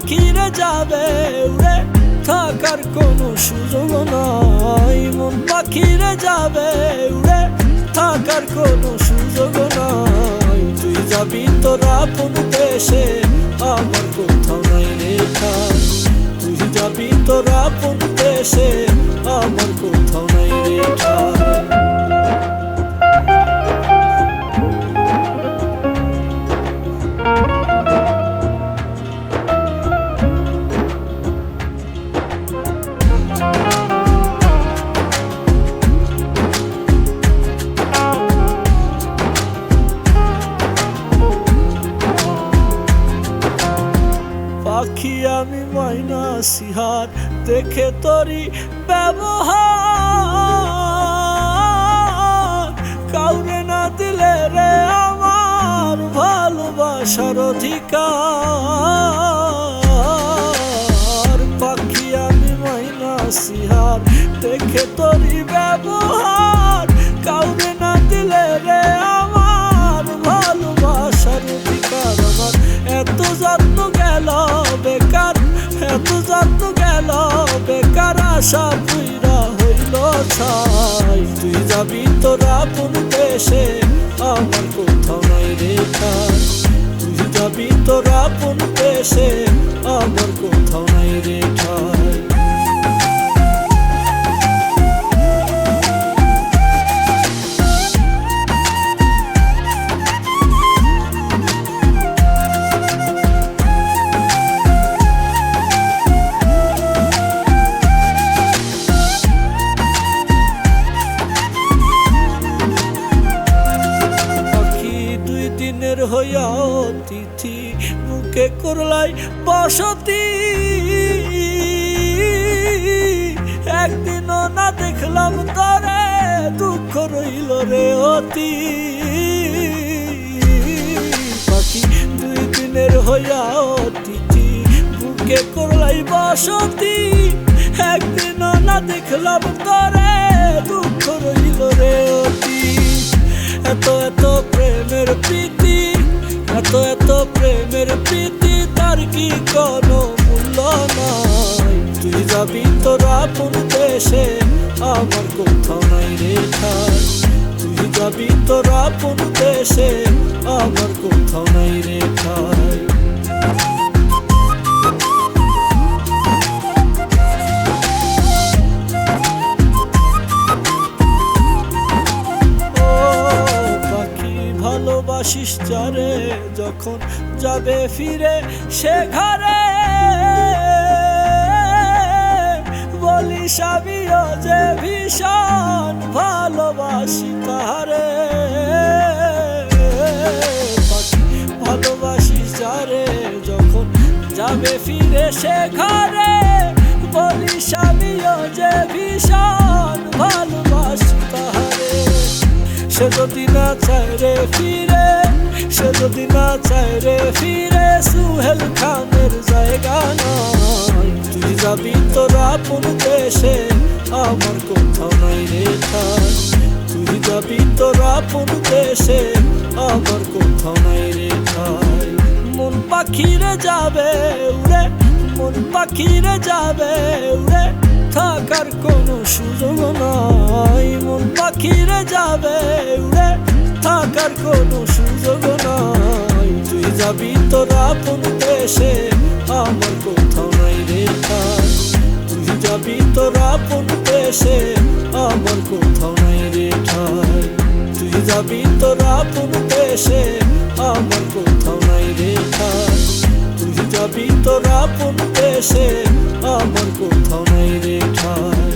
পাখিরে যাবে উড়ে, থাকার কোনো সুযোগ নাই। মন পাখিরে যাবে উড়ে, থাকার কোনো সুযোগ নাই। তুই যাবি তোর আপন দেশে, আমার কোথাও নাই রে ঠাই। তুই যাবি তোর আপন দেশে, আমার কোথাও নাই রে ঠাই। পাখি আমি ময়না সিহার, দেখে তোরি ব্যবহার। কাউরে না দিলে রে আমার ভালোবাসার অধিকার। পাখি আমি ময়না সিহার, দেখে তোরি ব্যবহার। কাউরে না দিলে রে আমার ভালোবাসার অধিকার। আমার এত যত্ন গেল বেকার, এত যত্ন গেল বেকার, আশা পুইরা হইল ছাই। তুই যাবি তোর আপন দেশে, আমার কোথাও নাই রে ঠাই। তুই যাবি তোর আপন দেশে, আমার কোথাও নাই রে ঠাই। দিনের হইয়া অতিথি, বুকে করলাই বসতি। একদিনও না দেখলাম তরে, দুঃখ রইল রে অতি। পাখি দুই দিনের হইয়া অতিথি, বুকে করলাই বসতি। একদিনও না দেখলাম তরে, দুঃখ রইল রে অতি। এত এত প্রেমের প্রীতি, এত এত প্রেমের প্রীতি, তার কি কোনো মূল্য নাই। তুই যাবি তোর আপন দেশে, আমার কোথাও নাই রে ঠাই। তুই যাবি তোর আপন দেশে, আমার কোথাও নাই রে ঠাই। ভালোবাসিস যারে, যখন যাবে ফিরে সে ঘরে, বলিস আমিও যে ভীষণ ভালোবাসি তারে। ভালোবাসিস যারে, যখন যাবে ফিরে সে ঘরে, বলিস আমিও যে ভীষণ ভালোবাসি তারে। সে যদি না চায় রে ফিরে, সে যদি না চায় রে ফিরে, সুহেল খানের জায়গা নয়। তুই যাবি তোর আপন দেশে, আমার কোথাও নাই রে ঠাই। তুই যাবি তোর আপন দেশে, আমার কোথাও নাই রে ঠাই। মন পাখিরে যাবে উড়ে, মন পাখিরে যাবে উড়ে, থাকার কোনো সুযোগ নাই। মন পাখিরে যাবে উড়ে, থাকার কোনো সুযোগ নাই। তুই যাবি তোর আপন দেশে, আমার কোথাও নাই রে ঠাই। তুই যাবি তোর আপন দেশে, আমার কোথাও নাই রে ঠাই। তুই যাবি তোর আপন দেশে, আমার কোথাও নাই রে ঠাই। তুই যাবি তোর আপন দেশে, আমার কোথাও নাই রে ঠাই।